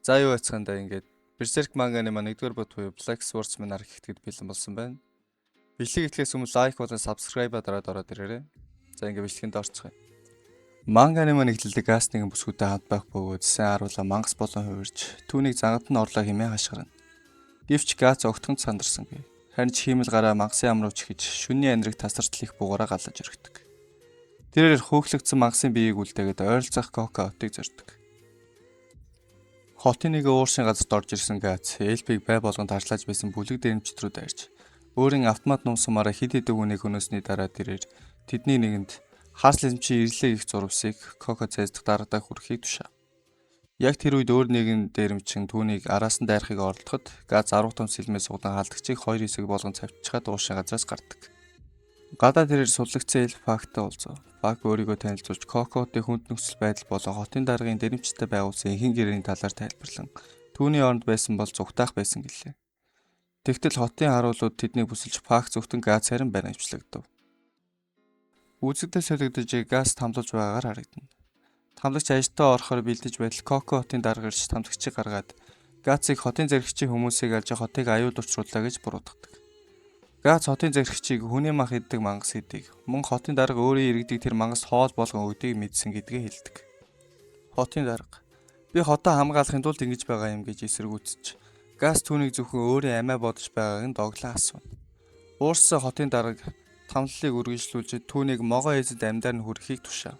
За юу яцгаандаа ингээд Berserk manga-ны маань 1-р бот буюу Black Swordsman арк ихтгэд бэлэн болсон байна. Бичлэг итгэхээс өмнө лайк болон subscribe дараад ороод ирээрэй. За ингээд бичлэгэнд орцгоё. Manga-ны маань эхлэлдэг газ нэгэн бүсгүүтэй хамт байх бөгөөд сайн харуула мангас болон хувирж түүнийг зангад нь орлоо хэмээн хашгирна. Гэвч газ огтхонд сандарсангүй. Харин ч хиймэл гараа мангасын амрууч гэж шүнний анирыг тасарчлах бугаараа галаж өргөдөг. Тэрээр хөөхлөгдсөн мангасын биеийг үлдээгээд ойролцоох Коко хотыг зорддог. Хотын нэг ууршин газарт орж ирсэн Гац Эльпиг бай болгонд харшлааж байсан бүлэг дэрэмчт рүү дайрч өөрийн автомат ном сумаараа хид хэдэн хүнийг хөнөөсний дараа тэрээр тэдний нэгэнд харс лэмчийн ирлээ их зурвсыг Коко цайздах дарагдаа хүрэхийг тушаав. Яг тэр үед өөр нэгэн дэрэмчин түүнийг араас нь дайрахыг оролдоход Гац 10 том сэлмээс суглан халдагчийг 2 хэсэг болгон цавччихад ууршин газраас гардаг. Гадаа тэрээр суллагцсан Эльф Пактай уулзав. Пак өөрийгөө танилцуулж Кокотын хүнд нөхцөл байдал болон хотын даргын дэрэмчтэй байгуулсан ихэнх гэрээний талаар тайлбарлан түүний оронд байсан бол зүгтаах байсан гэлээ. Тэгтэл хотын харуулууд тэднийг бүсэлж Пак зөвхөн Гац харин баримтлагдав. Үзэгдэл солигдож Гац тамлуулж байгаагаар харагдана. Тамлагч ажилдаа орохоор бэлдэж байтал Коко хотын дарга ирж тамлагчийг гаргаад Гацыг хотын зэрэгчийн хүмүүсийг алж хотыг аюул учрууллаа гэж буруудадаг. Гац хотын зэрэгчийг хүний мах иддэг мангас гэдгийг мөн хотын дарга өөрийн иргэдэг тэр мангас хоол болгон өгдгийг мэдсэн гэдгээ хэлдэг. Хотын дарга би хотоо хамгаалахын тулд ингэж байгаа юм гэж эсэргүүцэж Гац түүнийг зөвхөн өөрийн амиа бодож байгааг нь доглон асууна. Уурссан хотын дарга тамлалыг үргэлжлүүлж түүнийг могоо эзэд амьдаар нь хүрэхийг тушаав.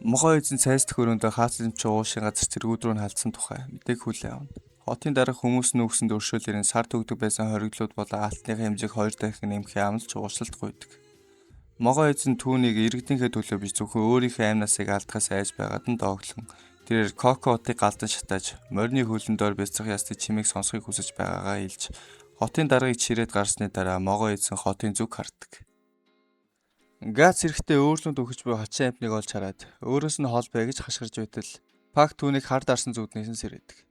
Могоо эзэн цайздах өрөөндөө хаалт лэмчийн уушин газар цэргүүд рүү нь халдсан тухай мэдээг хүлээн авна. Хотын дарга хүмүүс нь өгсөнд өршөөлөрийн сар төгдөг байсан хориглууд болон алтныхын хэмжээг 2 дахин нэмэх амлж уушлалт гуйдаг. Могоо эзэн түүнийг иргэдийнхээ төлөө биш зөвхөн өөрийнхөө амнасыг алдахаас айж байгаад нь дооглон тэрээр Кокотыг галдан шатааж морины хөлөндөө бяцах ясны чимээг сонсохыг хүсэж байгаагаа илж хотын даргаыг чирээд гарсны дараа могоо эзэн хотын зүг харддаг. Гац эрэхтээ өөрлөнд өгч буй хачин амтныг олж хараад өөрөөс нь хол бай гэж хашгирж байтал Пак түүнийг хар дарсан зүуднээс нь сэрээдэг.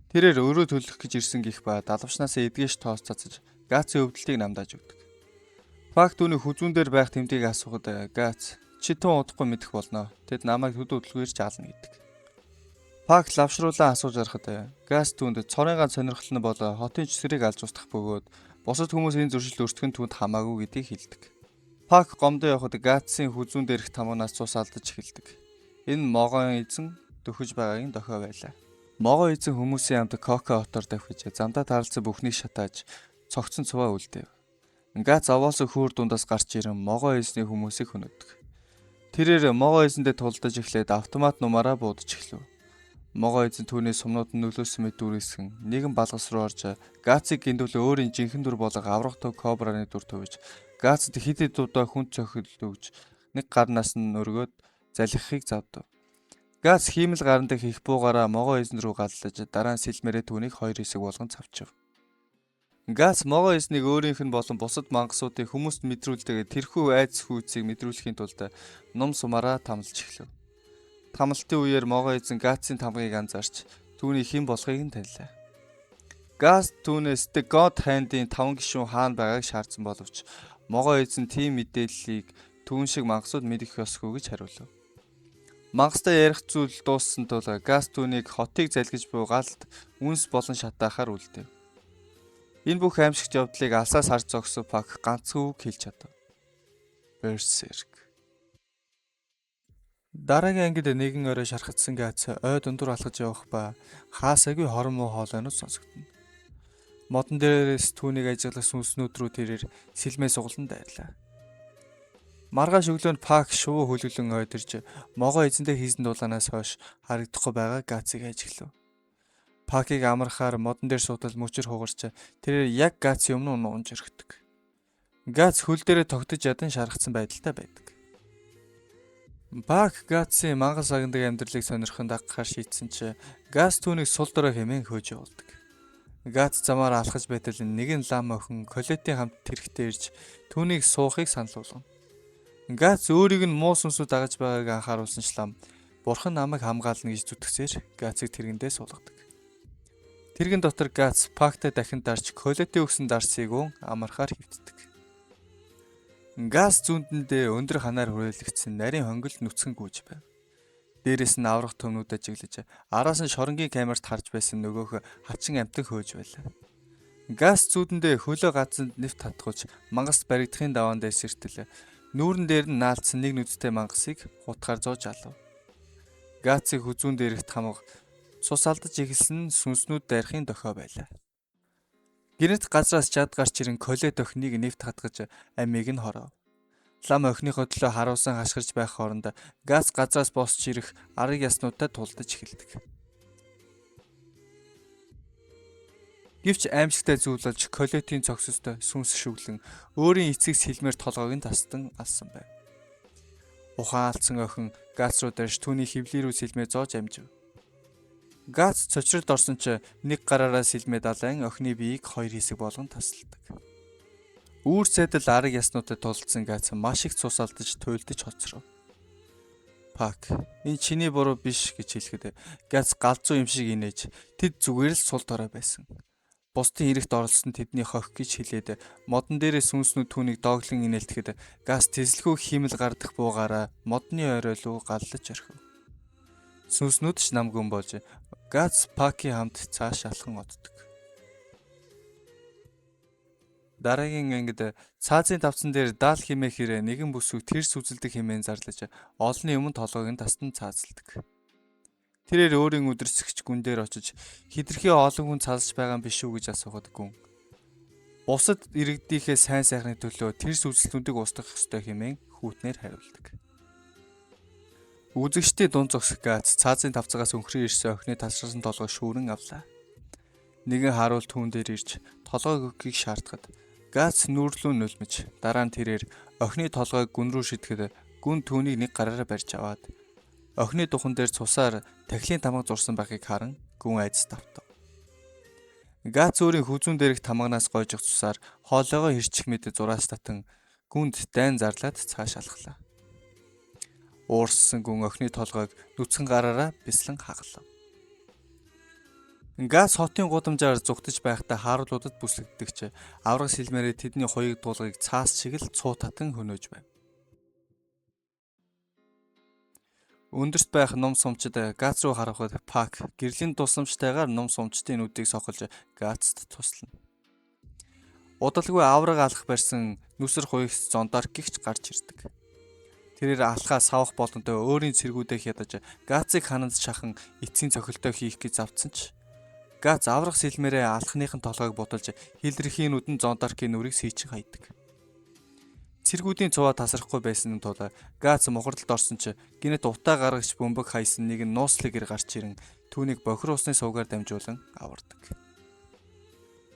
Тэрээр өрөө төлөх гэж ирсэн гих ба далавчнаасаа эдгээш тоос цацаж Гацын өвдөлтийг намдааж өгдөг. Пак түүний хүзүүн дээр байх тэмдгийг асуухад Гац чи тун удахгүй мэдэх болно. Тэд намайг төд хөдөлгөөр жаална гэдэг. Пак лавшруулан асууж арахад Гац түүнд цорын ганц сонирхол нь бол хотын жисрийг алж устгах бөгөөд бусад хүмүүсийн зөрчил өртгөн түүнд хамаагүй гэдгийг хэлдэг. Пак гомдоо явахад Гацын хүзүүн дээрх тамуунаас цус алдаж эхэлдэг. Энэ могоон эзэн дөхөж байгааг нь дохио байлаа. Могоо эзэн хүмүүсийн амт Коко хотоор давхиж замдаа таарлцсан бүхнийг шатааж цогцсон цуваа үлдээв. Гац овоос хүүр дундаас гарч ирэн могоо эзний хүмүүсийг хөнөдөг. Тэрээр могоо эзэндээ тулдаж эхлээд автомат нумаараа буудаж эхлэв. Могоо эзэн түүний сумнууд нь нөлөөсөн мэт дүрээсгэн нэгэн балгас руу орж Гацыг гиндүүлээ өөрийн жинхэнэ дүр болго аврах төв кобраны дүр төвж Гацд хэд хэд удаа хүн цохил өгж нэг гарнаас нь өргөөд залхихыг завдав. Гац хиймэл гаран дэх их буугаараа могоо эзэн рүү галлаж дараа нь сэлмэрээ түүнийг 2 хэсэг болгон цавчив. Гац могоо эзнийг өөрийнх нь болон бусад мангасуудыг хүмүүст мэдрүүлдэг тэрхүү айц хүйцийг мэдрүүлэхийн тулд ном сумаараа тамлж эхлэв. Тамлалтын үеэр могоо эзэн Гацын тамгыг анзаарч түүний хэн болохыг нь танилаа. Гац түүнээс The God Hand-ийн 5 гишүүн хаана байгааг шаардсан боловч могоо эзэн тийм мэдээллийг түүн шиг мангасууд мэдэх ёсгүй гэж хариулав. Мангастай ярих зүйл дууссан тул Гац түүнийг хотыг залгиж буй галд үнс болон шатаахаар үлдээв. Энэ бүх аимшигт явдлыг алсаас харж зогсов Пак ганцхан үг хэлж чадав. Berserk. Дараагийн ангид нэгэн орой шархагдсан Гац ойд өндөр алхаж явах ба хаасаагүй хорон муу хоолойнууд сонсогдно. Модон дээрээс түүнийг ажиглах сүнснүүд рүү тэрээр сэлмээ сугалан дайрлаа. Маргааш өглөөнд Пак шувуу хөлөглөн ойдорж могоо эзэндээ хийсэн дулаанаас хойш харагдахгүй байгаа Гацыг ажиглав. Пакийг амархаар модон дээр суудал мөчөр хугарч тэрээр яг Гацын өмнө унж өргөдөг. Гац хөл дээрээ тогтож ядан шаргацсан байдалтай байдаг. Пак Гацын мангас агнадаг амьдралыг сонирхон дагахаар шийдсэн чи Гац түүнийг сул дорой хэмээн хөөж явуулдаг. Гац замаар алхаж байтал нэгэн лам охин Колетийн хамт тэрэгтэй ирж түүнийг суухыг санал болгоно. Гац өөрийг нь муу сүнсүүд дагаж байгааг анхааруулсан ч лам бурхан намайг хамгаална гэж зүтгэсээр Гацыг тэргэндээ суулгадаг. Тэргэн дотор Гац Пактай дахин дарж Колетийн өгсөн дарсыг амархаар хөвтдөг. Гац зүүндэндээ өндөр ханаар хүрээлэгдсэн нарийн хонгил нүцгэн гүйж байв. Дээрээс нь аврах төмнүүдэд чиглэж араас нь шоронгийн камерт харж байсан нөгөөх хачин амтан хөөж байлаа. Газ зүүдэндээ хөлөө газанд нэвт татгуулж мангас баригдахын даваан дээр сэртэл нүүрэн дээр нь наалдсан нэг нүдтэй мангасыг хутгаар зоож алав. Газыг хүзүүн дээрх тамга цус алдаж эхэлсэн сүнснүүд дайрахын дохио байлаа. Гинэт газраас чад гарч ирэн колет охиныг нэвт хатгаж амийг нь хоров. Лам охиныхоо төлөө харуулсан хашгирч байх хооронд газ газраас босч ирэх арга яснуудад тулдаж эхэлдэг. Гэвч аимшигтай зүйл болж колетийн цогсост сүнс шүглэн өөрийн эцэг сэлмээр толгойг нь тасдан алсан байв. Ухаан алдсан охин Гац руу дэрж түүний хөвлий рүү сэлмээ зоож амжив. Гац цочролд орсон ч нэг гараараа сэлмээ далайн охины биеийг хоёр хэсэг болгон тасалдаг. Үүр сайдал арга яснуудад тулдсан Гац маш их цус алдаж туйлдаж хоцров. Пак, энэ чиний буруу биш гэж хэлэхэд Гац галзуу юм шиг инээж тэд зүгээр л сул дорой байсан. Бусдын хэрэгт оролцсон тэдний хохих гэж хэлээд модон дээрээ сүнснүүд түүнийг дооглон инээлтгэхэд Гац тэслэхүү химэл гардах буугаараа модны орой руу галлаж орхив. Сүнснүүд ч намгүн болж Гац Паки хамт цааш алхан оддог. Дараагийн ангид цаазын тавцан дээр даал химээхэр нэгэн бүсгүй тэрс үзэлдэг хэмээн зарлаж олонний өмнө толгойг нь тастан цаазалдаг. Тэрээр өөрийн үдирсгч гүн дээр очиж хитрхи олон хүн цаалж байгаа юм биш үү гэж асуухад гүн. Бусад иргэдийнхээ сайн сайхны төлөө тэрс үзэлтнүүдийг устгах ёстой хэмээн хүүтнээр хариулдаг. Үзэгчдийн дунд зогсох Гац цаазын тавцагаас өнхрөн ирсэн охины талширсан толгой шүүрэн авлаа. Нэгэн харуул түүн дээр ирж толгойг өгөхийг шаардахад Гац нүүрлүү нулимж дараа нь тэрээр охины толгойг гүн рүү шидэхэд гүн түүнийг нэг гараараа барьж аваад охины духан дээр цусаар тахилын тамга зурсан байхыг харан гүн айдас давтав. Гац өөрийн хүзүүн дээрх тамганаас гойжих цусаар хоолойгоо хэрчих мэд зураас татан гүнд дайн зарлаад цааш алхлаа. Уурссан гүн охины толгойг нүцгэн гараараа бислэн хагалав. Гац хотын гудамжаар зүгтэж байхдаа харуулуудад бүслэгддэгч авраг сэлмээрээ тэдний хоёрыг дуулгыг цаас шиг л цуу татан хөнөөж байв. Өндөрт байх ном сумчид Гац руу харахад Пак гэрлийн тусламжтайгаар ном сумчдын нүдийг сохолж Гацд туслана. Удалгүй авраг алах барьсан нүсэр хуйгс зондарк гихч гарч ирдэг. Тэрээр алхаа савах болонтой өөрийн цэргүүдээ хядаж Гацыг хананд шахан эцсийн цохилтоо хийх гэж завдсан ч Гац аврах сэлмээрээ алхахныхын толгойг буталж хилэрхийн нүдэн зондаркийн нүрийг сийчин хайдаг. Цэргүүдийн цуваа тасрахгүй байсан тул Гац мухардалд орсон ч гинэт утаа гаргаж бөмбөг хайсан нэгэн нууцлэг ир гарч ирэн түүнийг бохир усны сувгаар дамжуулан авардаг.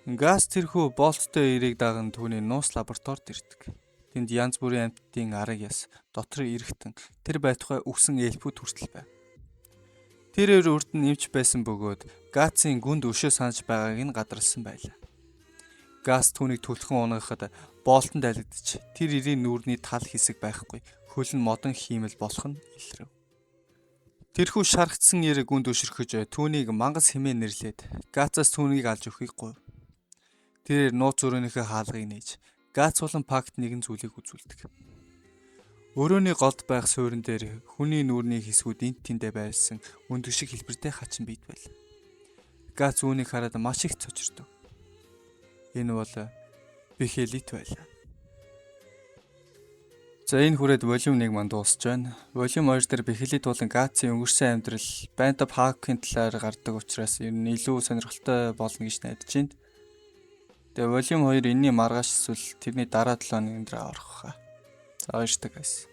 Гац тэрхүү болттой ирийг даган түүний нууц лабораторид ирдэг. Тэнд янз бүрийн амьтдын арга яс, дотор эрэхтэн тэр байтугай үгсэн эльфүүд хүртэл байв. Тэрээр урд нь эмч байсан бөгөөд Гацын гүнд өшөө санаж байгааг нь гадарсан байлаа. Гац түүнийг түлхэн унгахад боолтон далигдж тэр ирийн нүүрний тал хэсэг байхгүй хөл нь модон хиймэл болох нь илрэв. Тэрхүү шаргацсан ир гүнд өшөрхөж түүнийг мангас хэмээн нэрлээд Гацаас түүнийг алж өгөхийг гуйв. Тэрээр нууц өрөөнийхөө хаалгыг нээж Гац болон Пакт нэгэн зүйлийг үзүүлдэг. Өрөөний голд байх суурин дээр хүний нүүрний хэсгүүд энт тэндэ байсан өндөг шиг хэлбэртэй хачин бийд байл. Гац үүнийг хараад маш их цочирдов. Энэ бол Бихелит байлаа. За энэ хүрээд волюм 1 манд дуусж байна. Волюм 2 дээр Бихелит болон Гацын өнгөрсөн амьдрал Банда Пакийн талаар гардаг учраас ер нь илүү сонирхолтой болно гэж найдаж байна. Тэгээ волюм 2 энэний маргааш эсвэл тэрний дараа 7 өдрийн дараа орох хаа. За баярлалаа guys.